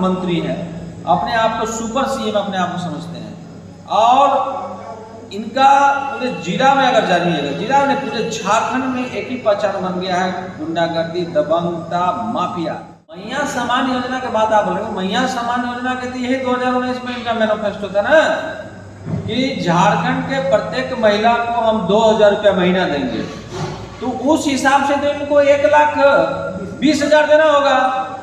मंत्री हैं, अपने आप को सुपर सीएम अपने आप को समझते हैं। और इनका पूरे जिला में अगर जानिएगा, जिला में पूरे झारखंड में एक ही पहचान बन गया है, गुंडागर्दी, दबंगता, माफिया। मैया समान योजना के बाद आप बोलेंगे मैया समान योजना के तो यही 2019 में इनका मैनिफेस्टो था ना कि झारखंड के प्रत्येक महिला को हम 2000 रुपया महीना देंगे। तो उस हिसाब से तो इनको 1,20,000 देना होगा।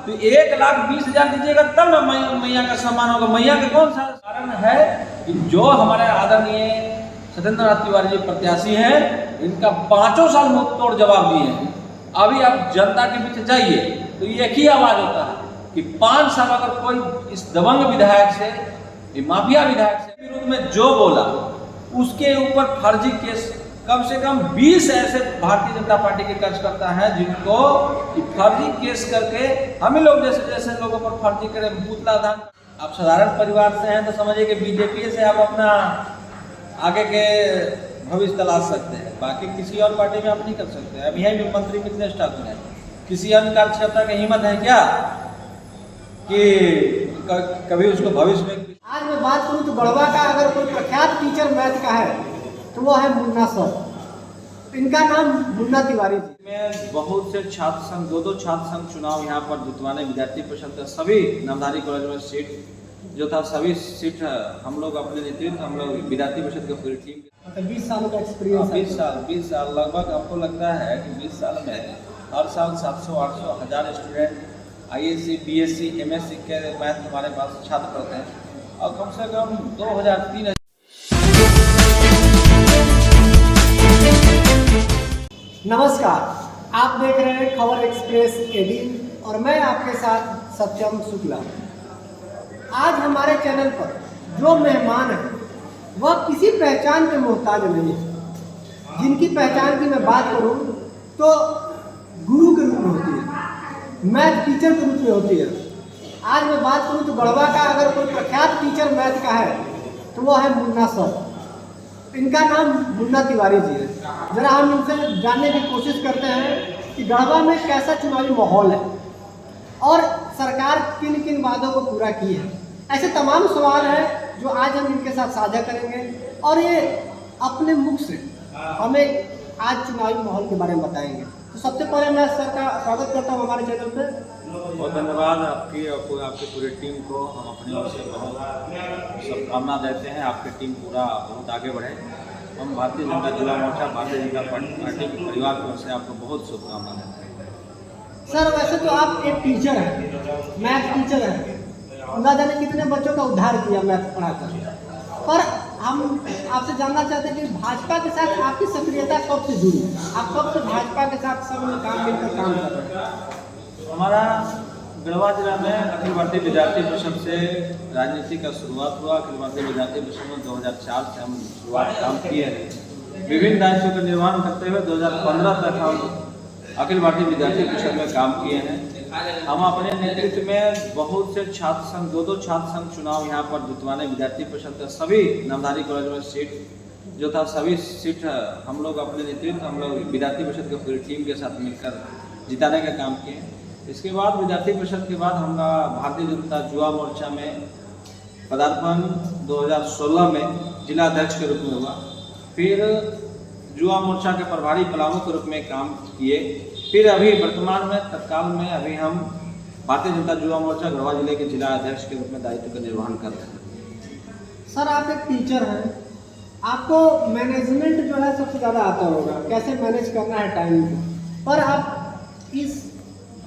तो 1,20,000 दीजिएगा तब ना मैया का सम्मान होगा। मैया का कौन सा कारण है कि जो हमारे आदरणीय सत्येंद्र नाथ तिवारी जी प्रत्याशी हैं, इनका 5 साल मुंह तोड़ जवाब दिए हैं। अभी आप जनता के बीच जाइए तो एक ही आवाज होता है कि 5 साल अगर कोई इस दबंग विधायक से, माफिया विधायक से विरुद्ध में जो बोला उसके ऊपर फर्जी केस कम से कम 20 ऐसे भारतीय जनता पार्टी के कार्यकर्ता हैं जिनको फर्जी केस करके हम ही लोग जैसे लोगों पर फर्जी करें, पुतला दान। आप साधारण परिवार से हैं तो समझिए कि बीजेपी से आप अपना आगे के भविष्य तलाश सकते हैं, बाकी किसी और पार्टी में आप नहीं कर सकते। अब यही भी मंत्री मिथिलेश ठाकुर है, किसी अन्य कार्यकर्ता की हिम्मत है क्या कि कभी उसको भविष्य में। आज मैं बात करूं तो गढ़वा का अगर कोई प्रख्यात टीचर मैथ का है तो वो है मुन्ना सर। इनका नाम मुन्ना तिवारी जी। में बहुत से छात्र संघ, 2 छात्र संघ चुनाव यहाँ पर जितवाने विद्यार्थी परिषद का सभी नामधारी कॉलेज में सीट जो था, सभी सीट हम लोग अपने नेतृत्व, हम लोग विद्यार्थी परिषद की पूरी टीम 20 सालों का एक्सपीरियंस। 20 साल लगभग। आपको लगता है कि 20 साल में हर साल 700, 800, 1000 स्टूडेंट ISC, BSc, MSc के मैथ हमारे पास छात्र पढ़ते हैं और कम से कम 2000-3000। नमस्कार, आप देख रहे हैं खबर एक्सप्रेस 18 और मैं आपके साथ सत्यम शुक्ला। आज हमारे चैनल पर जो मेहमान है वह किसी पहचान के मोहताज नहीं है। जिनकी पहचान की मैं बात करूं तो गुरु के रूप में होती है, मैथ टीचर के रूप में होती है। आज मैं बात करूं तो गढ़वा का अगर कोई प्रख्यात टीचर मैथ का है तो वो है मुन्ना सर। इनका नाम मुन्ना तिवारी जी है। जरा हम इनसे जानने की कोशिश करते हैं कि गढ़वा में कैसा चुनावी माहौल है और सरकार किन किन वादों को पूरा की है। ऐसे तमाम सवाल हैं जो आज हम इनके साथ साझा करेंगे और ये अपने मुख से हमें आज चुनावी माहौल के बारे में बताएंगे। तो सबसे पहले मैं सर का स्वागत करता हूँ हमारे चैनल पे। बहुत धन्यवाद आपकी और आपकी पूरी टीम को। हम अपनी ओर से बहुत शुभकामना देते हैं, आपकी टीम पूरा बहुत आगे बढ़े। हम भारतीय जनता जिला मोर्चा, भारतीय जनता पार्टी के परिवार की ओर से आपको बहुत शुभकामना देते हैं। सर वैसे तो आप एक टीचर हैं, मैथ टीचर हैं, ना जाने कितने बच्चों का उद्धार किया मैथ पढ़ाकर। पर हम आपसे जानना चाहते हैं कि भाजपा के साथ आपकी सक्रियता कब से जुड़ी? आप कब से भाजपा के साथ सब मिलकर काम कर रहे हैं? हमारा गढ़वा जिला में अखिल भारतीय विद्यार्थी परिषद से राजनीति का शुरुआत हुआ। अखिल भारतीय विद्यार्थी परिषद में 2004 से हम शुरुआत काम किए हैं। विभिन्न दायित्वों का निर्वहन करते हुए 2015 तक हम अखिल भारतीय विद्यार्थी परिषद में काम किए हैं। हम अपने नेतृत्व में बहुत से छात्र संघ, 2 छात्र संघ चुनाव यहाँ पर जितवाने विद्यार्थी परिषद का सभी नामधारी कॉलेज में सीट जो था, सभी सीट हम लोग अपने नेतृत्व, हम लोग विद्यार्थी परिषद की पूरी टीम के साथ मिलकर जिताने का काम किए। इसके बाद विद्यार्थी परिषद के बाद हमारा भारतीय जनता युवा मोर्चा में पदार्पण 2016 में जिला अध्यक्ष के रूप में हुआ। फिर युवा मोर्चा के प्रभारी पलामू के रूप में काम किए। फिर अभी वर्तमान में तत्काल में अभी हम भारतीय जनता युवा मोर्चा गढ़वा जिले के जिला अध्यक्ष के रूप में दायित्व का निर्वहन कर रहे हैं। सर आप एक टीचर हैं, आपको मैनेजमेंट जो है सबसे ज़्यादा आता होगा, कैसे मैनेज करना है टाइम को। पर आप इस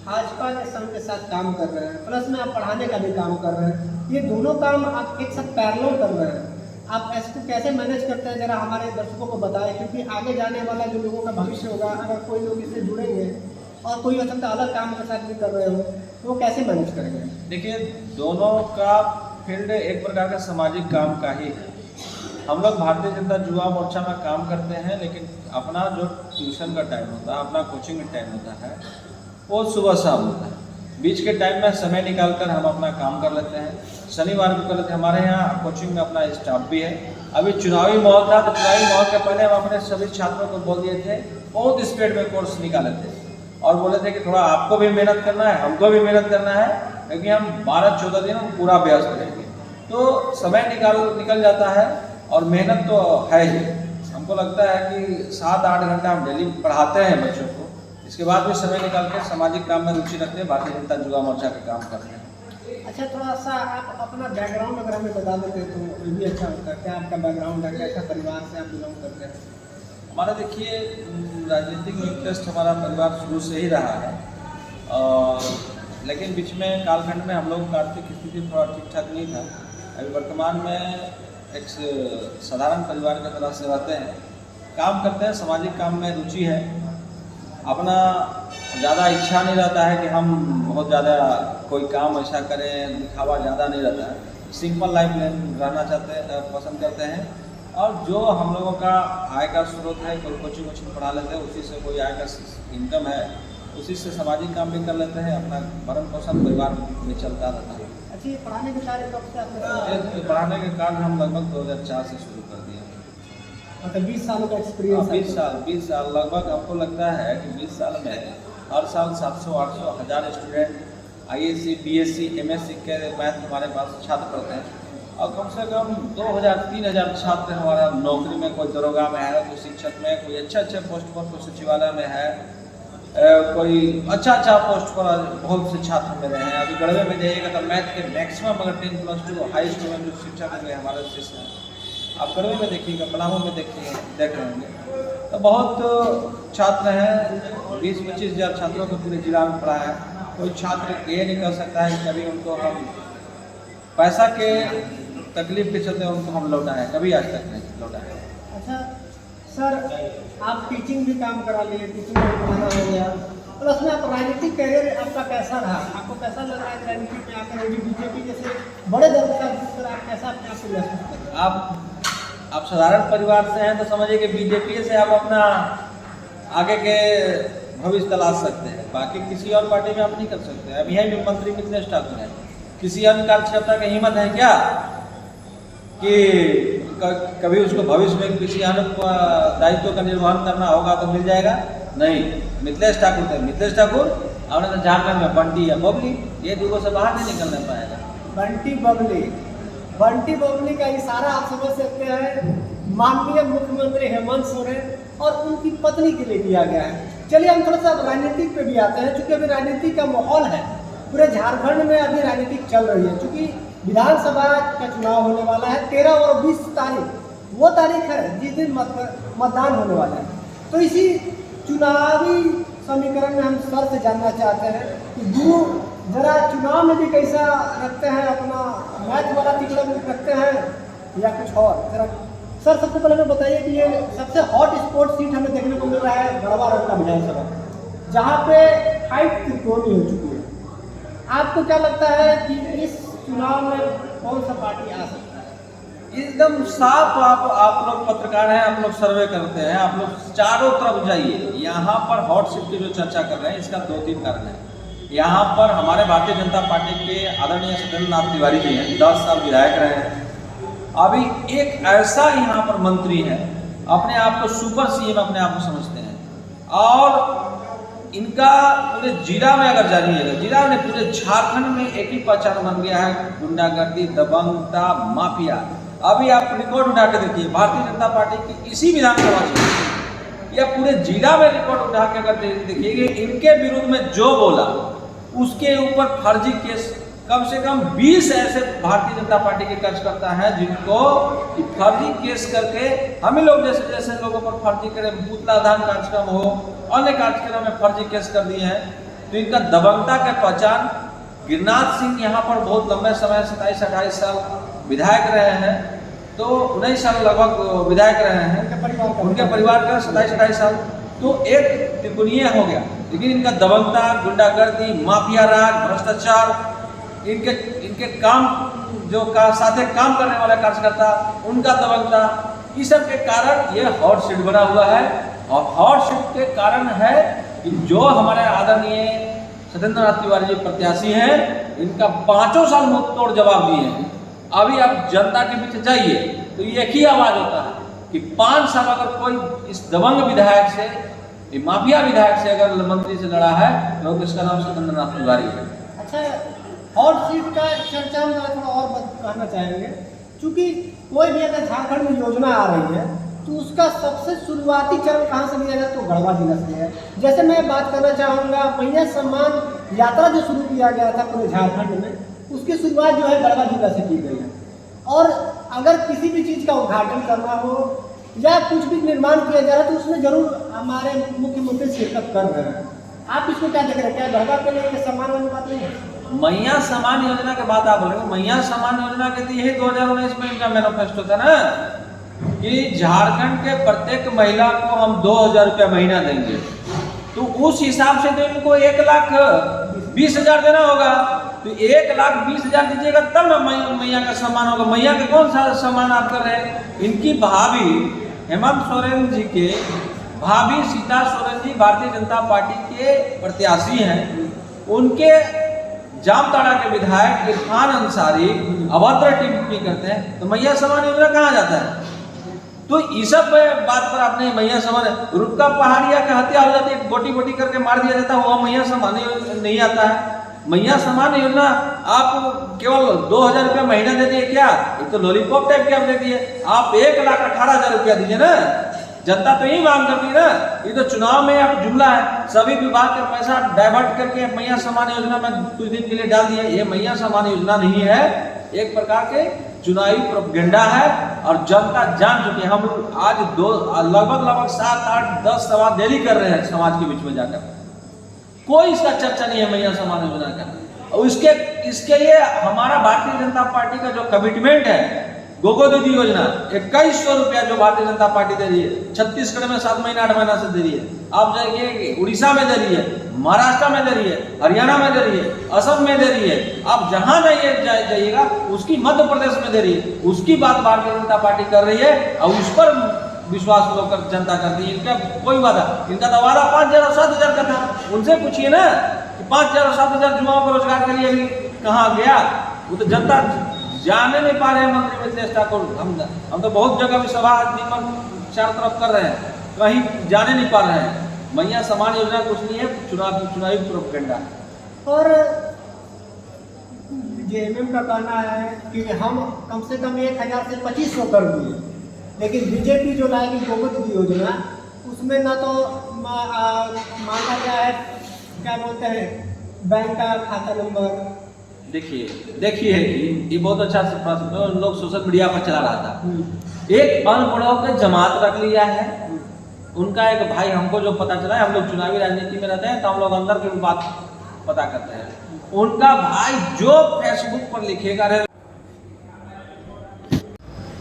भाजपा के संघ के साथ काम कर रहे हैं, प्लस में आप पढ़ाने का भी काम कर रहे हैं। ये दोनों काम आप एक साथ पैरेलल कर रहे हैं। आप इसको कैसे मैनेज करते हैं, जरा हमारे दर्शकों को बताएं, क्योंकि आगे जाने वाला जो लोगों का भविष्य होगा, अगर कोई लोग इससे जुड़ेंगे और कोई हो सकता है अलग काम के साथ भी कर रहे हो तो वो कैसे मैनेज करेंगे? देखिए, दोनों का फील्ड एक प्रकार का सामाजिक काम का ही है। हम लोग भारतीय जनता युवा मोर्चा में काम करते हैं, लेकिन अपना जो ट्यूशन का टाइम होता है, अपना कोचिंग का टाइम होता है, वो सुबह शाम होता है। बीच के टाइम में समय निकालकर हम अपना काम कर लेते हैं। शनिवार को कर लेते हैं। हमारे यहाँ कोचिंग में अपना स्टाफ भी है। अभी चुनावी माहौल था तो चुनावी माहौल के पहले हम अपने सभी छात्रों को बोल दिए थे, बहुत स्पीड में कोर्स निकाले थे और बोले थे कि थोड़ा आपको भी मेहनत करना है, हमको भी मेहनत करना है क्योंकि हम 12-14 दिन हम पूरा अभ्यास करेंगे, तो समय निकल जाता है और मेहनत तो है ही। हमको लगता है कि 7-8 घंटा हम डेली पढ़ाते हैं बच्चों को, इसके बाद भी समय निकाल के सामाजिक काम में रुचि रखते हैं, भारतीय जनता युवा मोर्चा के काम करते हैं। अच्छा, थोड़ा सा आप अपना बैकग्राउंड अगर हमें बता देते तो ये भी अच्छा होता है। क्या आपका बैकग्राउंड है, कैसा परिवार से आप बिलोंग करते हैं? हमारा देखिए राजनीतिक में इंटरेस्ट हमारा परिवार शुरू से ही रहा है, और लेकिन बीच में कालखंड में हम लोगों का आर्थिक स्थिति थोड़ा ठीक ठाक नहीं था। अभी वर्तमान में एक साधारण परिवार की तरह से रहते हैं, काम करते हैं, सामाजिक काम में रुचि है। अपना ज़्यादा इच्छा नहीं रहता है कि हम बहुत ज़्यादा कोई काम ऐसा करें, दिखावा ज़्यादा नहीं रहता है। सिंपल लाइफ रहना पसंद करते हैं, और जो हम लोगों का आय का स्रोत है, कोई कोचिंग पढ़ा लेते हैं, उसी से कोई आय का इनकम है, उसी से सामाजिक काम भी कर लेते हैं, अपना भरण पोषण परिवार में चलता रहता है। अच्छा, ये पढ़ाने के कार्य कब से आपने? पढ़ाने के कार्य हम लगभग 2004 से शुरू कर दिए। मतलब 20 सालों का एक्सपीरियंस? 20 साल लगभग। हमको लगता है कि 20 साल में हर साल 700-800 हज़ार स्टूडेंट ISC BSc MSc के मैथ हमारे पास छात्र पढ़ते हैं, और कम से कम 2000-3000 छात्र हमारा नौकरी में, कोई दरोगा में है, कोई शिक्षक में, कोई अच्छे पोस्ट पर, कोई सचिवालय में है, कोई अच्छा पोस्ट पर बहुत से छात्र मेरे हैं। अभी गढ़वे में जाइएगा तो मैथ के मैक्सिमम अगर 10+2 हाईएस्ट में जो शिक्षक हुए हमारे शिष्य हैं, आप गढ़वे में देखिएगा, पलामू में देख रहे होंगे, तो बहुत छात्र हैं। 20-25 हज़ार छात्रों को पूरे जिला में पढ़ा है। कोई छात्र ये नहीं कर सकता है कि कभी उनको हम पैसा के तकलीफ के चलते उनको हम लौटाएं, कभी आज तक नहीं लौटाएं। अच्छा सर, आप टीचिंग भी काम करा लिए, टीचिंग में पढ़ाना हो गया, प्लस में आप राजनीतिक कैरियर आपका कैसा रहा? आपको कैसा लग रहा है राजनीति में आकर? BJP जैसे बड़े दल के साथ आप कैसा अपने आप को महसूस करते हैं? आप साधारण परिवार से हैं तो समझिए कि BJP से आप अपना आगे के भविष्य तलाश सकते हैं, बाकी किसी और पार्टी में आप नहीं कर सकते। अब यहीं भी मंत्री मिथिलेश ठाकुर हैं, किसी अन्य कार्यकर्ता की हिम्मत है क्या कि कभी उसको भविष्य में किसी अन्य दायित्व का निर्वहन करना होगा तो मिल जाएगा? नहीं। मिथिलेश ठाकुर थे, मिथिलेश ठाकुर, और तो झारखंड में बंटी या बबली, ये दोनों से बाहर नहीं निकलने पाएगा। बंटी बबली का इशारा आप समझ सकते हैं, माननीय मुख्यमंत्री हेमंत सोरेन और उनकी पत्नी के लिए किया गया है। चलिए हम थोड़ा सा राजनीतिक पे भी आते हैं, क्योंकि अभी राजनीति का माहौल है पूरे झारखंड में, अभी राजनीतिक चल रही है। क्योंकि विधानसभा का चुनाव होने वाला है 13 और 20 तारीख, वो तारीख है जिस दिन मतदान होने वाला है। तो इसी चुनावी समीकरण में हम सर से जानना चाहते हैं कि गुरु जरा चुनाव में भी कैसा रखते हैं, अपना मैथ वाला टिकट रखते हैं या कुछ और? जरा सर सबसे पहले हमें बताइए कि ये सबसे हॉट स्पॉट सीट हमें देखने को मिल रहा है गढ़वा रंका विधानसभा, जहाँ पे हाइट त्रिकोणीय हो चुकी है। आपको क्या लगता है कि इस चुनाव में कौन सा पार्टी आ सकता है? एकदम साफ। आप लोग पत्रकार हैं, आप लोग सर्वे करते हैं, आप लोग चारों तरफ जाइए। यहाँ पर हॉट सीट की जो चर्चा कर रहे हैं, इसका 2-3 कारण है। यहाँ पर हमारे भारतीय जनता पार्टी के आदरणीय सत्येंद्र नाथ तिवारी जी हैं, 10 साल विधायक रहे हैं। अभी एक ऐसा यहाँ पर मंत्री है, अपने आप को सुपर CM अपने आप को समझते हैं, और इनका पूरे जिला में अगर जानिएगा, जिला में पूरे झारखंड में एक ही पहचान बन गया है, गुंडागर्दी, दबंगता, माफिया। अभी आप रिकॉर्ड उठा के देखिए, भारतीय जनता पार्टी की इसी विधानसभा क्षेत्र या पूरे जिला में रिकॉर्ड उठा के अगर देखिएगा, इनके विरुद्ध में जो बोला उसके ऊपर फर्जी केस कम से कम 20 ऐसे भारतीय जनता पार्टी के कार्यकर्ता हैं जिनको फर्जी केस करके हम ही लोग जैसे लोगों पर फर्जी करें, पुतला दान कार्यक्रम हो, अन्य कार्यक्रम में फर्जी केस कर दिए हैं। तो इनका दबंगता के पहचान। गिरिनाथ सिंह यहाँ पर बहुत लंबे समय 27-28 साल विधायक रहे हैं, तो 19 साल लगभग विधायक रहे हैं, उनके परिवार का 27-28 साल, तो एक त्रिकोणीय हो गया। लेकिन इनका दबंगता, गुंडागर्दी, माफिया राज, भ्रष्टाचार, इनके काम जो साथ काम करने वाले कार्यकर्ता, उनका दबंगता, इस सब के कारण ये हॉट सीट बना हुआ है। और हॉट सीट के कारण है कि जो हमारे आदरणीय सत्येंद्र नाथ तिवारी जी प्रत्याशी हैं, इनका 5 साल मुंह तोड़ जवाब दिए हैं। अभी आप जनता के बीच जाइए तो एक ही आवाज होता है कि 5 साल अगर कोई इस दबंग विधायक से, माफिया विधायक से अगर मंत्री से लड़ा है तो इसका नाम सत्येंद्र नाथ तिवारी है। अच्छा, हॉट सीट का चर्चा हम थोड़ा और कहना चाहेंगे, क्योंकि कोई भी अगर झारखंड में योजना आ रही है तो उसका सबसे शुरुआती चरण कहाँ से लिया जाए तो गढ़वा जिला से है। जैसे मैं बात करना चाहूँगा, मैया सम्मान यात्रा जो शुरू किया गया था पूरे झारखंड में, उसकी शुरुआत जो है गढ़वा जिला से की गई है। और अगर किसी भी चीज़ का उद्घाटन करना हो या कुछ भी निर्माण किया जा रहा है तो उसमें जरूर हमारे मुख्यमंत्री शिरकत कर रहे हैं। आप इसको क्या देख रहे हैं, क्या गढ़वा के लिए सम्मान वाली बात नहीं है? मैया सम्मान योजना के बात आप बोल रहे हो। मैया सम्मान योजना के तो यही 2019 में इनका मैनिफेस्टो था ना, कि झारखंड के प्रत्येक महिला को हम 2000 रुपया महीना देंगे। तो उस हिसाब से तो इनको 1,20,000 देना होगा। तो 1,20,000 दीजिएगा तब ना मैया का सम्मान होगा। मैया का कौन सा सम्मान आप कर रहे हैं? इनकी भाभी हेमंत सोरेन जी के भाभी सीता सोरेन जी भारतीय जनता पार्टी के प्रत्याशी हैं। उनके जामताड़ा के विधायक इरफान अंसारी अभद्र टिप्पणी करते हैं, तो मैया सम्मान योजना कहाँ जाता है? तो इस सब बात पर आपने मैया सम्मान, रुक्का पहाड़िया की हत्या हो जाती है, बोटी बोटी करके मार दिया जाता है, वो मैया सम्मान नहीं आता है। मैया सम्मान योजना आप केवल 2,000 रुपया महीना दे दिए क्या? ये तो लॉलीपॉप टाइप के आप दे दिए। आप 1,18,000 रुपया दीजिए ना, जनता तो यही मांग करती है ना। ये तो चुनाव में आप जुमला है, सभी विभाग का पैसा डाइवर्ट करके मैया सम्मान योजना में कुछ दिन के लिए डाल दिए। ये मैया सम्मान योजना नहीं है, एक प्रकार के चुनावी प्रोपेगेंडा है और जनता जान चुकी है। हम आज लगभग 7, 8, 10 सवाल डेली कर रहे हैं समाज के बीच में जाकर, कोई इसका चर्चा नहीं है मैया सम्मान योजना का। और इसके लिए हमारा भारतीय जनता पार्टी का जो कमिटमेंट है, गोगो दीदी योजना 2100 रुपया जो भारतीय जनता पार्टी दे रही है, छत्तीसगढ़ में 7 महीना 8 महीना से दे रही है। आप जाइए उड़ीसा में दे रही है, महाराष्ट्र में दे रही है, हरियाणा में दे रही है, असम में दे रही है। आप जहां नहीं जाइएगा उसकी मध्य प्रदेश में दे रही है। उसकी बात भारतीय जनता पार्टी कर रही है और उस पर विश्वास लोग जनता करती है। इनका कोई वादा, इनका तो वादा 5,000 और 7,000 का था। उनसे पूछिए ना कि 5,000 और 7,000 युवाओं को रोजगार के लिए अभी कहाँ गया? वो तो जनता जाने नहीं पा रहे हैं। मंत्री मिथिलेश ठाकुर, हम तो बहुत जगह भी सभा निमन चारों तरफ कर रहे हैं, कहीं जाने नहीं पा रहे हैं। मैया सम्मान योजना कुछ नहीं है, चुनावी प्रोपेगेंडा। और जेएमएम का कहना है कि हम कम से कम 1,000 से 2,500 कर दिए, लेकिन बीजेपी जो लाएगी गोगो दीदी योजना, उसमें ना तो मांगा गया है, क्या बोलते हैं, बैंक का खाता नंबर। देखिए ये बहुत अच्छा प्रश्न लोग सोशल मीडिया पर चला रहा था। एक अनपढ़ों के जमात रख लिया है, उनका एक भाई, हमको जो पता चला है, हम लोग चुनावी राजनीति में रहते हैं तो हम लोग अंदर की बात पता करते हैं। उनका भाई जो फेसबुक पर लिखेगा रहे।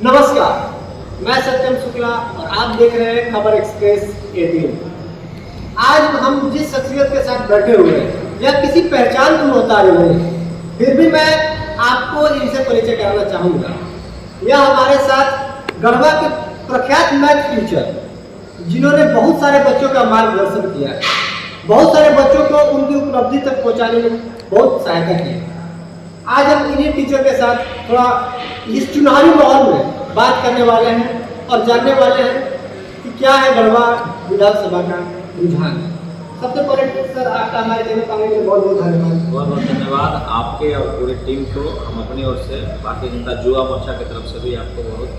नमस्कार, मैं सत्यम शुक्ला और आप देख रहे हैं खबर एक्सप्रेस 18। आज हम जिस शख्सियत के साथ बैठे हुए हैं या किसी पहचान को मोहताज नहीं, फिर भी मैं आपको इनसे परिचय कराना चाहूँगा। यह हमारे साथ गढ़वा के प्रख्यात मैथ टीचर, जिन्होंने बहुत सारे बच्चों का मार्गदर्शन किया है, बहुत सारे बच्चों को उनकी उपलब्धि तक पहुँचाने में बहुत सहायता की। आज हम इन्हीं टीचर के साथ थोड़ा इस चुनावी माहौल में बात करने वाले हैं और जानने वाले हैं कि क्या है गढ़वा विधानसभा का रुझान। सबसे पहले सर, आपका हमारे चैनल पर आने के लिए बहुत बहुत धन्यवाद। बहुत बहुत धन्यवाद आपके और पूरी टीम को। हम अपनी ओर से भारतीय जनता युवा मोर्चा की तरफ से भी आपको बहुत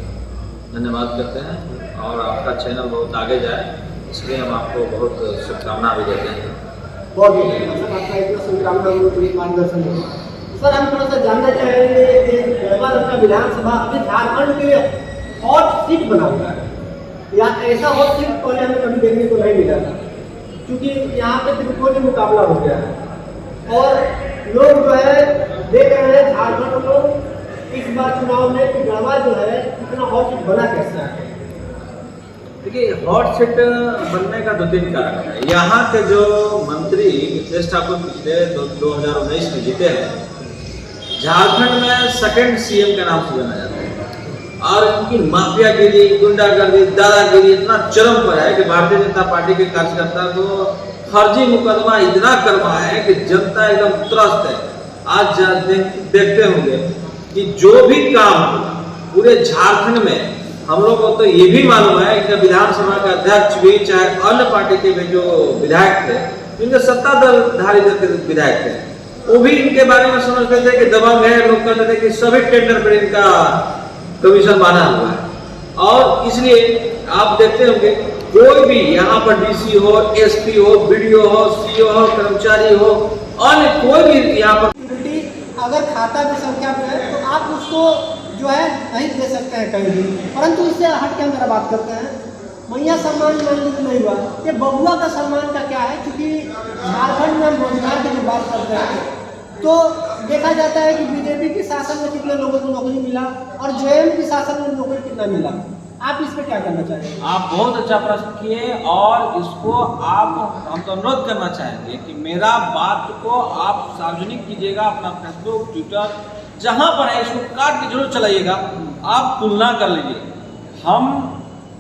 धन्यवाद करते हैं और आपका चैनल बहुत आगे जाए, इसलिए हम आपको बहुत शुभकामना भी देते हैं। बहुत बहुत धन्यवाद सर, आपका इतना शुभकामना मार्गदर्शन होगा। सर, हम थोड़ा सा जानना चाहेंगे कि गढ़वा का विधानसभा अभी झारखंड के लिए हॉट सीट बना हुआ है, या ऐसा हॉट सीट पहले हमें कभी देखने को नहीं मिला था, क्योंकि यहाँ पे त्रिकोणीय मुकाबला हो गया है और लोग जो है देख रहे हैं झारखंड को इस बार चुनाव में कि गढ़वा जो है इतना हॉट सीट बना कैसे है। देखिए, हॉट सीट बनने का 2-3 कारण है। यहाँ के जो मंत्री मिथिलेश ठाकुर पिछले 2019 में जीते हैं, झारखंड में सेकंड सीएम के नाम से जाना जाता है और उनकी माफियागिरी, गुंडागर्दी, दादागिरी इतना चरम पर है कि भारतीय जनता पार्टी के कार्यकर्ता को फर्जी मुकदमा इतना करवाया है कि जनता एकदम त्रस्त है। आज देखते होंगे कि जो भी काम पूरे झारखंड में, हम लोग को तो ये भी मालूम है कि विधानसभा के अध्यक्ष भी, चाहे अन्य पार्टी के भी जो विधायक थे, जिनके सत्ताधारी विधायक थे, वो भी इनके बारे में समझते थे कि दबंग है। लोग कहते थे कि सभी टेंडर पर इनका कमीशन बांधा हुआ है। और इसलिए आप देखते होंगे कोई भी यहाँ पर डीसी हो, एसपी हो, बीडीओ हो, सीओ हो, कर्मचारी हो, अन्य कोई भी यहाँ पर अगर खाता की संख्या में है तो आप उसको जो है नहीं दे सकते हैं कहीं भी। परंतु इससे हट के अंदर बात करते हैं मैया सम्मान मान लीजिए नहीं हुआ, ये बबुआ का सम्मान का क्या है? क्योंकि झारखंड में हम रोजगार की जब बात करते हैं तो देखा जाता है कि बीजेपी के शासन में कितने लोगों को नौकरी मिला और जेएम के शासन में नौकरी कितना मिला। आप इस पर क्या कहना चाहेंगे? आप बहुत अच्छा प्रश्न किए और इसको आप हम तो अनुरोध करना चाहेंगे कि मेरा बात को आप सार्वजनिक कीजिएगा अपना फेसबुक, ट्विटर, जहां पर है इसको काट के जरूर चलाइएगा। आप तुलना कर लीजिए। हम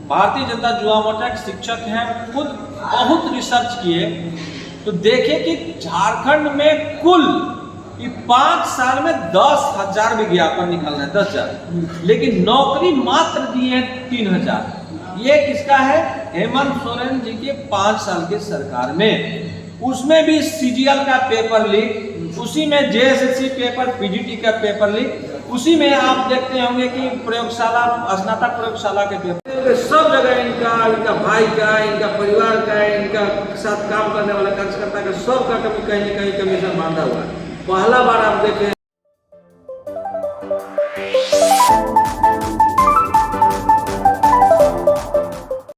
भारतीय जनता युवा मोर्चा के शिक्षक हैं, खुद बहुत रिसर्च किए तो देखे कि झारखंड में कुल 5 साल में 10,000 विज्ञापन निकल रहे हैं, 10,000, लेकिन नौकरी मात्र दिए हैं 3,000। ये किसका है? हेमंत सोरेन जी के 5 साल के सरकार में। उसमें भी सीजीएल का पेपर लीक, उसी में जेएसएससी पेपर, पीजीटी का पेपर लीक, उसी में आप देखते होंगे कि प्रयोगशाला, स्नातक प्रयोगशाला के पेपर, सब जगह इनका भाई का, इनका परिवार का, इनका साथ काम करने वाला कार्यकर्ता का सबका कहीं न कहीं कमीशन बांधा हुआ है। पहला बार आप देखें